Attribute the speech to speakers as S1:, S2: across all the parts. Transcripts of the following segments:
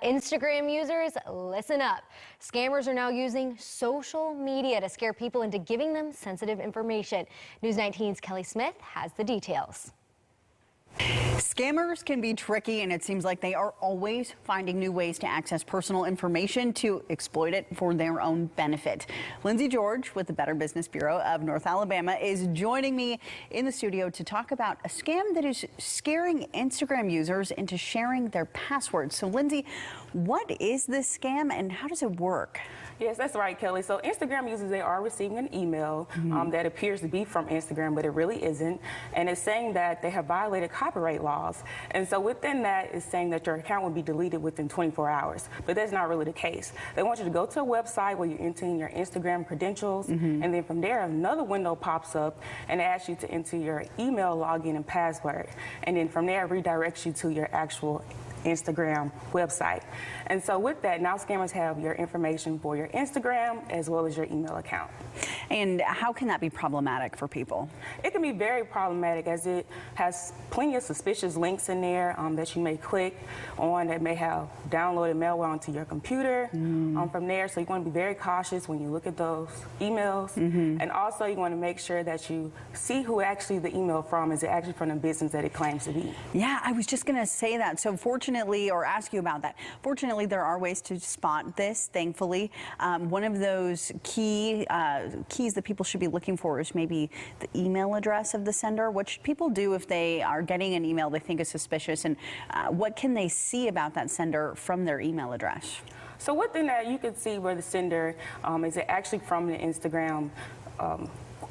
S1: Instagram users, listen up. Scammers are now using social media to scare people into giving them sensitive information. News 19's Kelly Smith has the details.
S2: Scammers can be tricky, and it seems like they are always finding new ways to access personal information to exploit it for their own benefit. Lindsay George with the Better Business Bureau of North Alabama is joining me in the studio to talk about a scam that is scaring Instagram users into sharing their passwords. So, Lindsay, what is this scam and how does it work?
S3: Yes, that's right, Kelly. So Instagram users, they are receiving an email that appears to be from Instagram, but it really isn't. And it's saying that they have violated copyright laws. And so within that, it's saying that your account will be deleted within 24 hours. But that's not really the case. They want you to go to a website where you enter in your Instagram credentials. And then from there, another window pops up and it asks you to enter your email login and password. And then from there, it redirects you to your actual Instagram website. And so with that, now scammers have your information for your Instagram as well as your email account.
S2: And how can that be problematic for people? It
S3: can be very problematic as it has plenty of suspicious links in there that you may click on that may have downloaded malware onto your computer from there. So you want to be very cautious when you look at those emails. And also you want to make sure that you see who actually the email from. Is it actually from the business that it claims to be?
S2: Yeah, I was just going to say that. So fortunately, or ask you about that. Fortunately, there are ways to spot this, thankfully. One of those keys that people should be looking for is maybe the email address of the sender. What should people do if they are getting an email they think is suspicious, and what can they see about that sender from their email address?
S3: So within that, you can see where the sender is it actually from the Instagram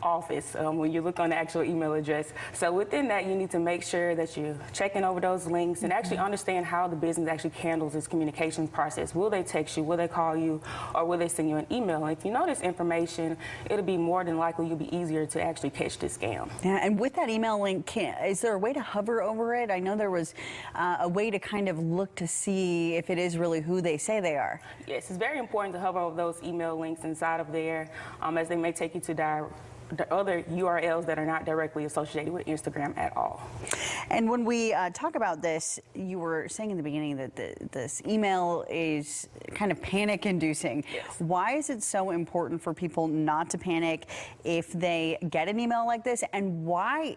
S3: office when you look on the actual email address. So within that, you need to make sure that you're checking over those links and actually understand how the business actually handles its communications process. Will they text you? Will they call you? Or will they send you an email? And if you know this information, it'll be more than likely you'll be easier to actually catch this scam.
S2: Yeah, and with that email link, is there a way to hover over it? I know there was a way to kind of look to see if it is really who they say they are.
S3: Yes, it's very important to hover over those email links inside of there as they may take you to the other URLs that are not directly associated with Instagram at all.
S2: And when we talk about this, you were saying in the beginning that this email is kind of panic-inducing.
S3: Yes.
S2: Why is it so important for people not to panic if they get an email like this, and why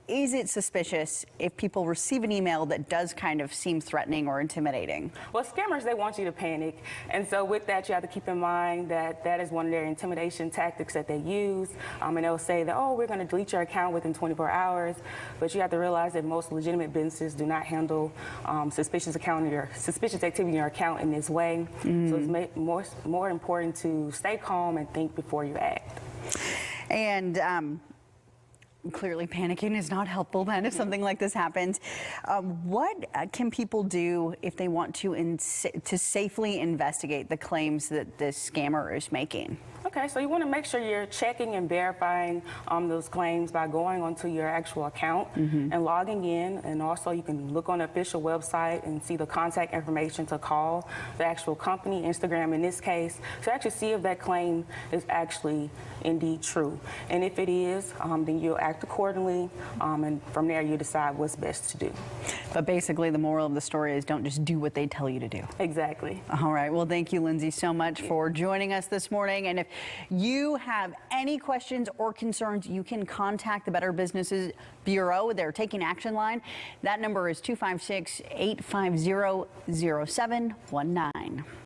S2: is it suspicious if people receive an email that does kind of seem threatening or intimidating?
S3: Well, scammers, they want you to panic. And so with that, you have to keep in mind that that is one of their intimidation tactics that they use. And they'll say that, oh, we're going to delete your account within 24 hours. But you have to realize that most legitimate businesses do not handle suspicious activity in your account in this way. So it's more important to stay calm and think before you act.
S2: And clearly panicking is not helpful then if something like this happens. What can people do if they want to safely investigate the claims that this scammer is making?
S3: Okay, so you want to make sure you're checking and verifying those claims by going onto your actual account and logging in. And also you can look on the official website and see the contact information to call the actual company, Instagram in this case, to actually see if that claim is actually indeed true. And if it is, then you'll act accordingly, and from there you decide what's best to do.
S2: But basically the moral of the story is don't just do what they tell you to do.
S3: Exactly.
S2: All right, well, thank you, Lindsay, so much for joining us this morning. And if you have any questions or concerns, you can contact the Better Businesses Bureau, their Taking Action line. That number is 256-850-0719.